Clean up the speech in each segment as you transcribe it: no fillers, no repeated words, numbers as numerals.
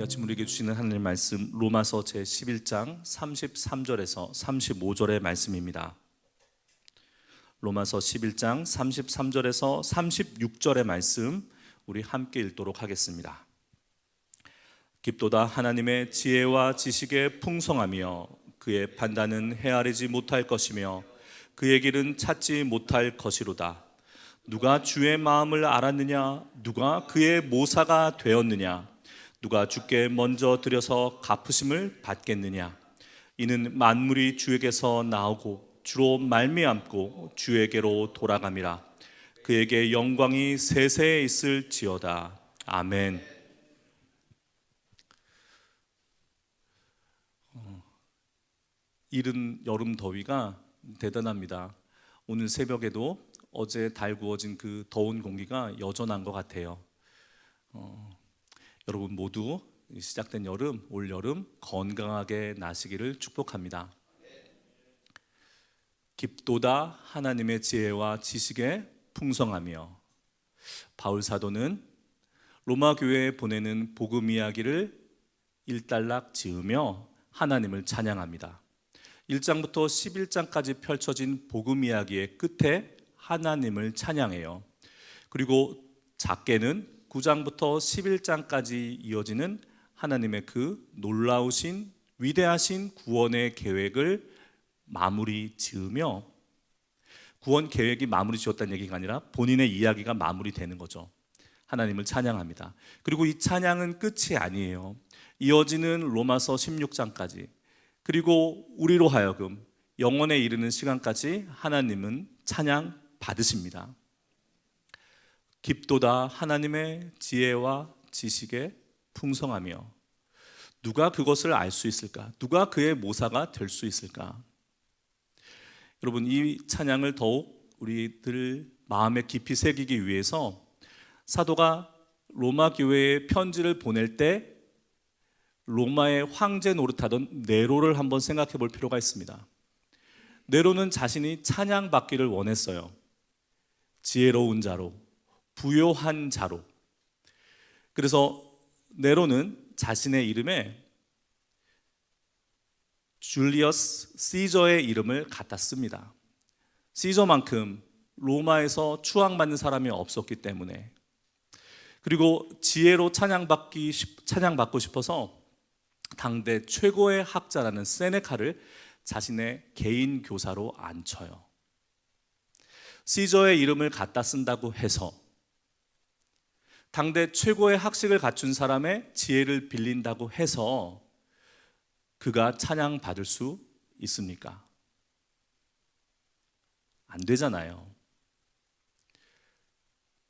이 아침 우리에게 주시는 하나님의 말씀 로마서 제11장 33절에서 35절의 말씀입니다. 로마서 11장 33절에서 36절의 말씀 우리 함께 읽도록 하겠습니다. 깊도다 하나님의 지혜와 지식의 풍성하며 그의 판단은 헤아리지 못할 것이며 그의 길은 찾지 못할 것이로다. 누가 주의 마음을 알았느냐? 누가 그의 모사가 되었느냐? 누가 주께 먼저 드려서 갚으심을 받겠느냐? 이는 만물이 주에게서 나오고 주로 말미암고 주에게로 돌아감이라. 그에게 영광이 세세에 있을지어다. 아멘. 이른 여름 더위가 대단합니다. 오늘 새벽에도 어제 달구어진 그 더운 공기가 여전한 것 같아요. 여러분 모두 시작된 여름, 올 여름 건강하게 나시기를 축복합니다. 깊도다 하나님의 지혜와 지식의 풍성하며. 바울 사도는 로마 교회에 보내는 복음 이야기를 일단락 지으며 하나님을 찬양합니다. 1장부터 11장까지 펼쳐진 복음 이야기의 끝에 하나님을 찬양해요. 그리고 작게는 9장부터 11장까지 이어지는 하나님의 그 놀라우신 위대하신 구원의 계획을 마무리 지으며, 구원 계획이 마무리 지었다는 얘기가 아니라 본인의 이야기가 마무리되는 거죠. 하나님을 찬양합니다. 그리고 이 찬양은 끝이 아니에요. 이어지는 로마서 16장까지, 그리고 우리로 하여금 영원에 이르는 시간까지 하나님은 찬양 받으십니다. 깊도다 하나님의 지혜와 지식의 풍성하며. 누가 그것을 알 수 있을까? 누가 그의 모사가 될 수 있을까? 여러분, 이 찬양을 더욱 우리들 마음에 깊이 새기기 위해서 사도가 로마 교회에 편지를 보낼 때 로마의 황제 노릇하던 네로를 한번 생각해 볼 필요가 있습니다. 네로는 자신이 찬양받기를 원했어요. 지혜로운 자로, 부요한 자로. 그래서 네로는 자신의 이름에 줄리어스 시저의 이름을 갖다 씁니다. 시저만큼 로마에서 추앙받는 사람이 없었기 때문에. 그리고 지혜로 찬양받고 싶어서 당대 최고의 학자라는 세네카를 자신의 개인 교사로 앉혀요. 시저의 이름을 갖다 쓴다고 해서 당대 최고의 학식을 갖춘 사람의 지혜를 빌린다고 해서 그가 찬양받을 수 있습니까? 안 되잖아요.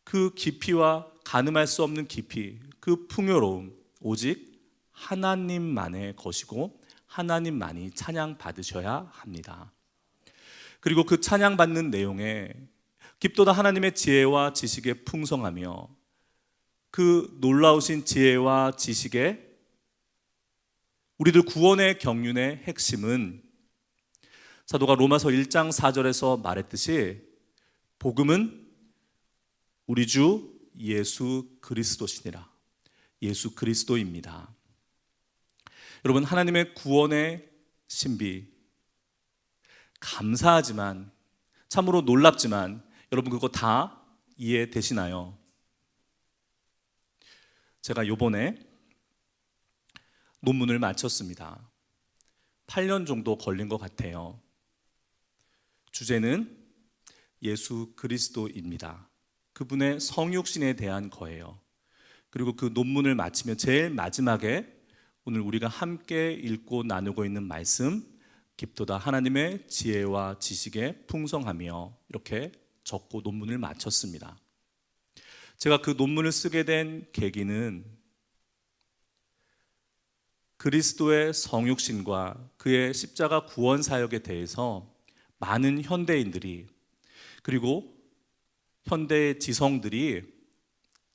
그 깊이와 가늠할 수 없는 깊이, 그 풍요로움, 오직 하나님만의 것이고 하나님만이 찬양받으셔야 합니다. 그리고 그 찬양받는 내용에 깊도다 하나님의 지혜와 지식의 풍성하며, 그 놀라우신 지혜와 지식의 우리들 구원의 경륜의 핵심은 사도가 로마서 1장 4절에서 말했듯이 복음은 우리 주 예수 그리스도시니라. 예수 그리스도입니다. 여러분, 하나님의 구원의 신비, 감사하지만, 참으로 놀랍지만 여러분 그거 다 이해되시나요? 제가 요번에 논문을 마쳤습니다. 8년 정도 걸린 것 같아요. 주제는 예수 그리스도입니다. 그분의 성육신에 대한 거예요. 그리고 그 논문을 마치면 제일 마지막에 오늘 우리가 함께 읽고 나누고 있는 말씀, 깊도다 하나님의 지혜와 지식의 풍성하며, 이렇게 적고 논문을 마쳤습니다. 제가 그 논문을 쓰게 된 계기는 그리스도의 성육신과 그의 십자가 구원 사역에 대해서 많은 현대인들이, 그리고 현대의 지성들이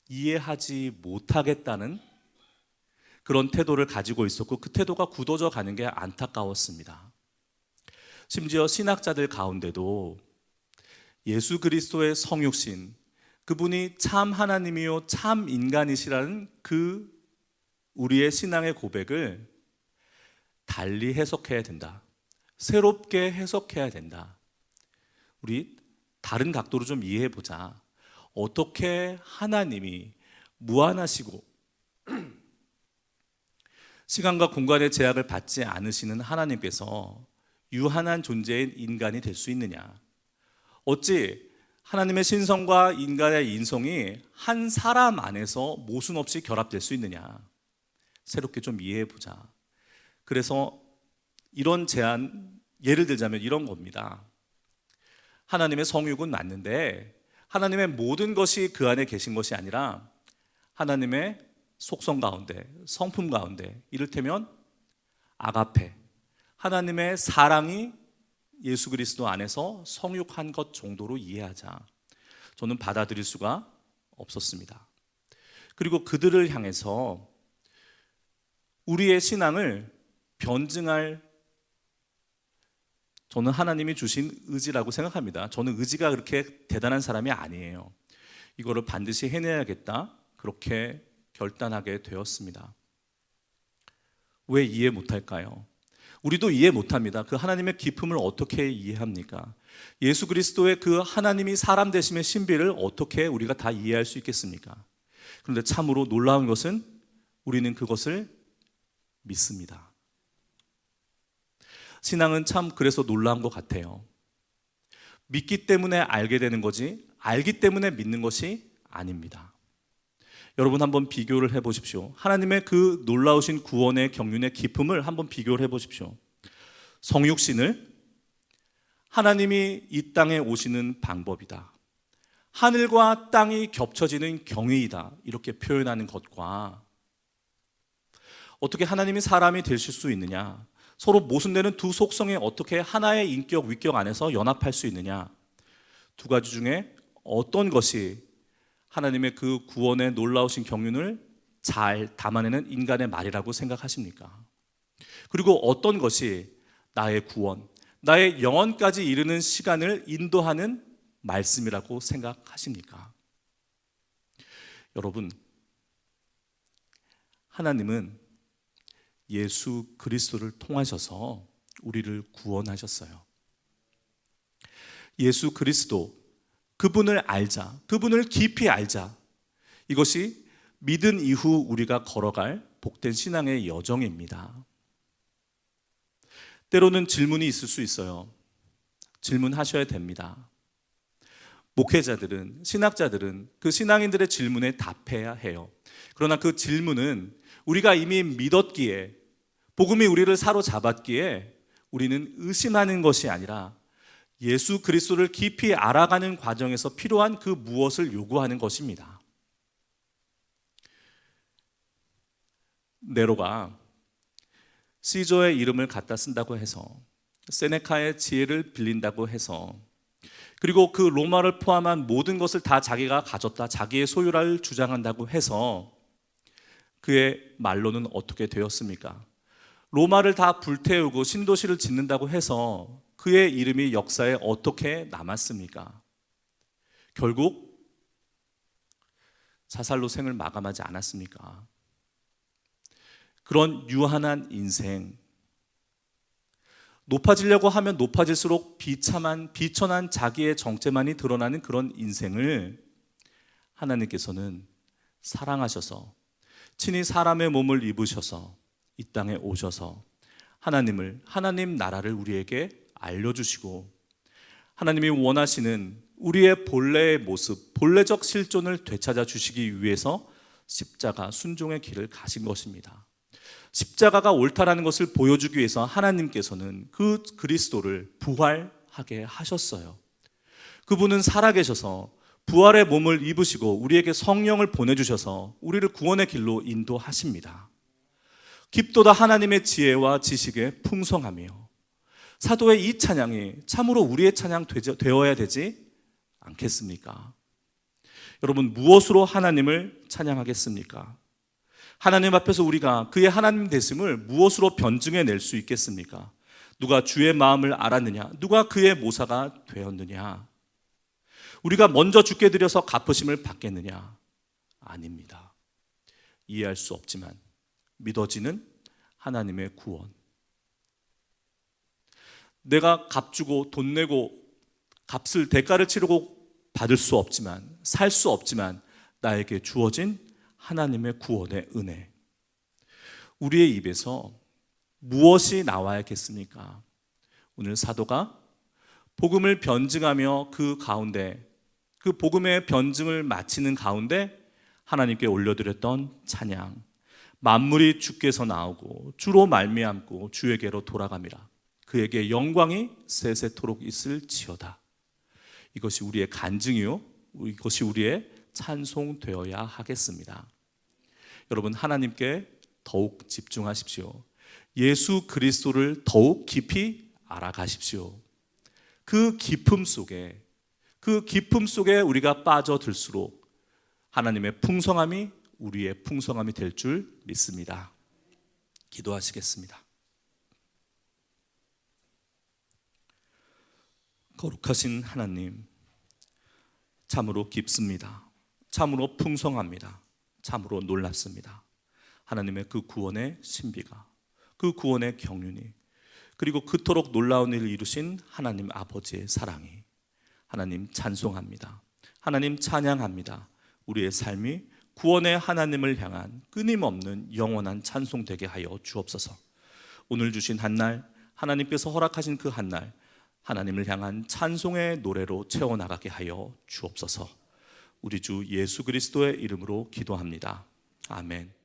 이해하지 못하겠다는 그런 태도를 가지고 있었고, 그 태도가 굳어져 가는 게 안타까웠습니다. 심지어 신학자들 가운데도 예수 그리스도의 성육신, 그분이 참 하나님이요 참 인간이시라는 그 우리의 신앙의 고백을 달리 해석해야 된다. 새롭게 해석해야 된다. 우리 다른 각도로 좀 이해해 보자. 어떻게 하나님이 무한하시고 시간과 공간의 제약을 받지 않으시는 하나님께서 유한한 존재인 인간이 될 수 있느냐? 어찌 하나님의 신성과 인간의 인성이 한 사람 안에서 모순 없이 결합될 수 있느냐? 새롭게 좀 이해해 보자. 그래서 이런 제안, 예를 들자면 이런 겁니다. 하나님의 성육은 맞는데 하나님의 모든 것이 그 안에 계신 것이 아니라 하나님의 속성 가운데, 성품 가운데, 이를테면 아가페, 하나님의 사랑이 예수 그리스도 안에서 성육한 것 정도로 이해하자. 저는 받아들일 수가 없었습니다. 그리고 그들을 향해서 우리의 신앙을 변증할, 저는 하나님이 주신 의지라고 생각합니다. 저는 의지가 그렇게 대단한 사람이 아니에요. 이거를 반드시 해내야겠다, 그렇게 결단하게 되었습니다. 왜 이해 못할까요? 우리도 이해 못합니다. 그 하나님의 기품을 어떻게 이해합니까? 예수 그리스도의 그 하나님이 사람 되심의 신비를 어떻게 우리가 다 이해할 수 있겠습니까? 그런데 참으로 놀라운 것은 우리는 그것을 믿습니다. 신앙은 참 그래서 놀라운 것 같아요. 믿기 때문에 알게 되는 거지 알기 때문에 믿는 것이 아닙니다. 여러분 한번 비교를 해보십시오. 하나님의 그 놀라우신 구원의 경륜의 기품을 한번 비교를 해보십시오. 성육신을 하나님이 이 땅에 오시는 방법이다, 하늘과 땅이 겹쳐지는 경위이다, 이렇게 표현하는 것과 어떻게 하나님이 사람이 되실 수 있느냐, 서로 모순되는 두 속성이 어떻게 하나의 인격, 위격 안에서 연합할 수 있느냐, 두 가지 중에 어떤 것이 하나님의 그 구원의 놀라우신 경륜을 잘 담아내는 인간의 말이라고 생각하십니까? 그리고 어떤 것이 나의 구원, 나의 영원까지 이르는 시간을 인도하는 말씀이라고 생각하십니까? 여러분, 하나님은 예수 그리스도를 통하셔서 우리를 구원하셨어요. 예수 그리스도, 그분을 알자, 그분을 깊이 알자. 이것이 믿은 이후 우리가 걸어갈 복된 신앙의 여정입니다. 때로는 질문이 있을 수 있어요. 질문하셔야 됩니다. 목회자들은, 신학자들은 그 신앙인들의 질문에 답해야 해요. 그러나 그 질문은 우리가 이미 믿었기에, 복음이 우리를 사로잡았기에 우리는 의심하는 것이 아니라 예수 그리스도를 깊이 알아가는 과정에서 필요한 그 무엇을 요구하는 것입니다. 네로가 시저의 이름을 갖다 쓴다고 해서, 세네카의 지혜를 빌린다고 해서, 그리고 그 로마를 포함한 모든 것을 다 자기가 가졌다, 자기의 소유를 주장한다고 해서 그의 말로는 어떻게 되었습니까? 로마를 다 불태우고 신도시를 짓는다고 해서 그의 이름이 역사에 어떻게 남았습니까? 결국 자살로 생을 마감하지 않았습니까? 그런 유한한 인생, 높아지려고 하면 높아질수록 비천한 자기의 정체만이 드러나는 그런 인생을 하나님께서는 사랑하셔서 친히 사람의 몸을 입으셔서 이 땅에 오셔서 하나님 나라를 우리에게 알려주시고, 하나님이 원하시는 우리의 본래의 모습, 본래적 실존을 되찾아 주시기 위해서 십자가 순종의 길을 가신 것입니다. 십자가가 옳다라는 것을 보여주기 위해서 하나님께서는 그 그리스도를 부활하게 하셨어요. 그분은 살아계셔서 부활의 몸을 입으시고 우리에게 성령을 보내주셔서 우리를 구원의 길로 인도하십니다. 깊도다 하나님의 지혜와 지식의 풍성하며, 사도의 이 찬양이 참으로 우리의 찬양 되어야 되지 않겠습니까? 여러분, 무엇으로 하나님을 찬양하겠습니까? 하나님 앞에서 우리가 그의 하나님 되심을 무엇으로 변증해 낼 수 있겠습니까? 누가 주의 마음을 알았느냐? 누가 그의 모사가 되었느냐? 우리가 먼저 주께 드려서 갚으심을 받겠느냐? 아닙니다. 이해할 수 없지만 믿어지는 하나님의 구원. 내가 값 주고 돈 내고 값을 대가를 치르고 받을 수 없지만, 살 수 없지만 나에게 주어진 하나님의 구원의 은혜. 우리의 입에서 무엇이 나와야겠습니까? 오늘 사도가 복음을 변증하며 그 가운데, 그 복음의 변증을 마치는 가운데 하나님께 올려드렸던 찬양, 만물이 주께서 나오고 주로 말미암고 주에게로 돌아갑니다. 그에게 영광이 세세토록 있을지어다. 이것이 우리의 간증이요, 이것이 우리의 찬송되어야 하겠습니다. 여러분, 하나님께 더욱 집중하십시오. 예수 그리스도를 더욱 깊이 알아가십시오. 그 깊음 속에 우리가 빠져들수록 하나님의 풍성함이 우리의 풍성함이 될 줄 믿습니다. 기도하시겠습니다. 거룩하신 하나님, 참으로 깊습니다. 참으로 풍성합니다. 참으로 놀랍습니다. 하나님의 그 구원의 신비가, 그 구원의 경륜이, 그리고 그토록 놀라운 일을 이루신 하나님 아버지의 사랑이, 하나님 찬송합니다. 하나님 찬양합니다. 우리의 삶이 구원의 하나님을 향한 끊임없는 영원한 찬송 되게 하여 주옵소서. 오늘 주신 한날, 하나님께서 허락하신 그 한날, 하나님을 향한 찬송의 노래로 채워나가게 하여 주옵소서. 우리 주 예수 그리스도의 이름으로 기도합니다. 아멘.